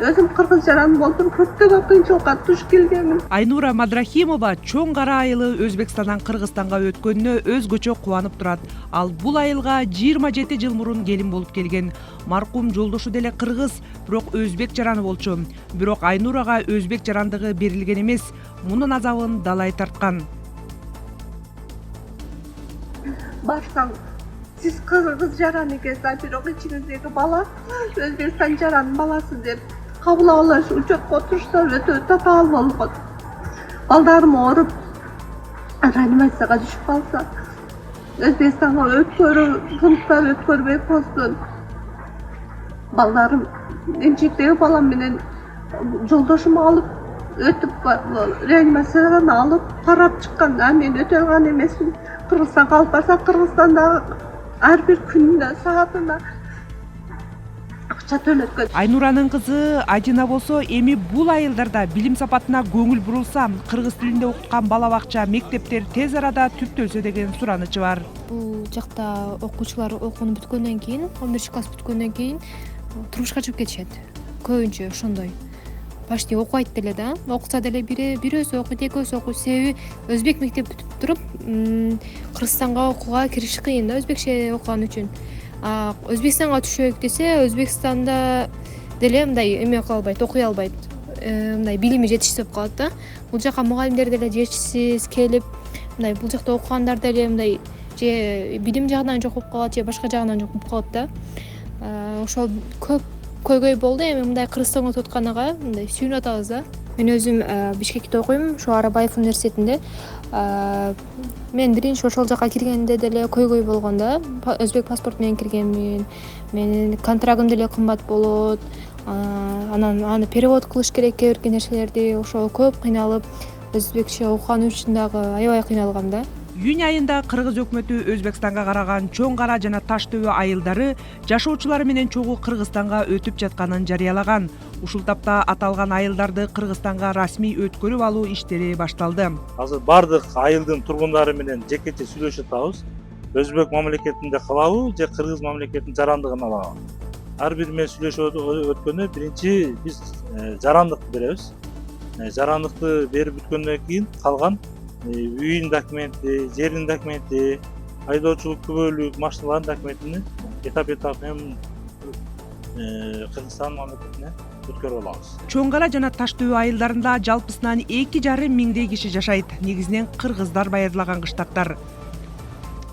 өзүм кыргыз жаран болдум, көптөгөн кыйынчылыкка туш келгенмин. Айнура Мадрахимова чоң кара айылы Өзбекстандан Кыргызстанга өткөнүнө өзгөчө кубанып турат. Ал бул айылга 27 жыл мурун келин болуп келген. Маркум жолдошу деле кыргыз, бирок өзбек жараны болчу. Бирок Айнурага өзбек жарандыгы берилген эмес, мунун азабын далай тарткан. Башкан сиз кыргыз жаран экенсиз, бирок ичиңиздеги бала Өзбекстан жаранын баласы деп кабыл алыш учетко турушса өтө татаал болгон. Балдарым ооруп реанимацияга түшүп калса, Өзбекстанга өткөрүп, пункттан өткөрбөй коюштун. Балдарым эмчектеги балам менен жолдошум алып өтүп реанимациядан алып карап чыккан. Мен өтө алган эмесмин. Кыргызстанга алып барса, Кыргызстанда ар бир күнүнө, саатына акча төлөткөн. Айнуранын кызы Адина болсо эми бул айылдарда билим сапатына көңүл бурулса, кыргыз тилинде окуткан бала бакча, мектептер тез арада түптөлсө деген суранычы бар. Бул жакта окуучулар окууну бүткөндөн кийин, 11 класс бүткөндөн кийин турмушка чыгып кетишет. Көбүнчө ошондой. Почти окубайт деле да. Окуса деле бирөөсү окуйт, экөөсү окуйт. Себеби өзбек мектеп бүтүп туруп, Кыргызстанга окууга кириш кыйын да, өзбекче окуган үчүн. Өзбекстанга түшөйүк десе, Өзбекстанда деле мындай эме кыла албайт, окуй албайт. Мындай билими жетишсиз болуп калат да. Бул жака мугалимдер деле жетишсиз келип, мындай бул жакта окугандар деле мындай же билим жагынан жок болуп калат, же башка жагынан жок болуп калат да. Ошол көп көйгөй болду. Эми мындай Кыргызстанга өтүп атканага мындай сүйүнүп атабыз да. Мен өзүм Бишкекте окуйм, ошо Арабаев университетинде. Мен биринчи ошол жака киргенде деле көйгөй болгон да. Өзбек паспорт менен киргенмин. Менин контрагым деле кымбат болот. Анан аны перевод кылыш керек, кээ бир нерселерди. Ошо көп кыйналып, өзбекче окуган үчүн дагы аябай кыйналгам да. Июнь айында Кыргыз өкмөтү Өзбекстанга караган Чоң Кара жана Таш Төбө айылдары жашоочулары менен чогуу Кыргызстанга өтүп жатканын жарыялаган. Ушул тапта аталган айылдарды Кыргызстанга расмий өткөрүп алуу иштери башталды. Азыр бардык айылдын тургундары менен жекече сүйлөшүп атабыз. Өзбек мамлекетинде калабы же Кыргыз мамлекетинин жарандыгын алабы? Ар бир менен сүйлөшүп өткөндө биринчи биз жарандык беребиз. Жарандыкты берип бүткөндөн кийин калган үйүн документи, жердин документи, айдоочулук күбөлүк машиналардын документин этап менен Кыргызстан мамлекетине өткөрүп алабыз. Чоң Кара жана Таш Төбө айылдарында жалпысынан 2,5 миңдей киши жашайт. Негизинен кыргыздар байырлаган кыштактар.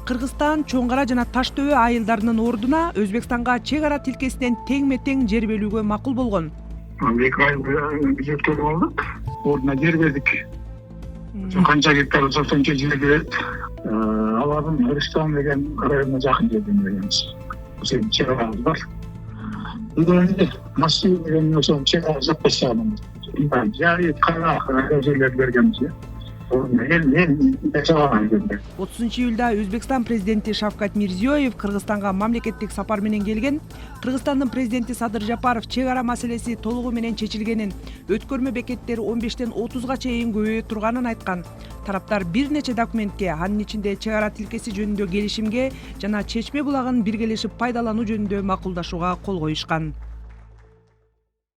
Кыргызстан Чоң Кара жана Таш Төбө айылдарынын ордуна Өзбекстанга чек ара тилкесинен тең-метең жер бөлүүгө макул болгон. 2 ай биз өткөрүп алдык. Ордуна жер бердик. Канча гектар ошончо жер берет. Алардын Рустам деген районуна жакын жерден беребиз. Ошол чек арабыз бар. Эми Масүй деген ошол чек ара жаппашчан. Жай кара жерлерди бергенбиз. 30-июлда Өзбекстан президенти Шавкат Мирзиёев Кыргызстанга мамлекеттик сапар менен келген. Кыргызстандын президенти Садыр Жапаров чек ара маселеси толугу менен чечилгенин, өткөрмө бекеттери 15-тен 30га чейин көбөйө турганын айткан. Тараптар бир нече документке, анын ичинде чек ара тилкеси жөнүндө келишимге жана Чечме булагын биргелешип пайдалануу жөнүндө макулдашууга кол коюшкан.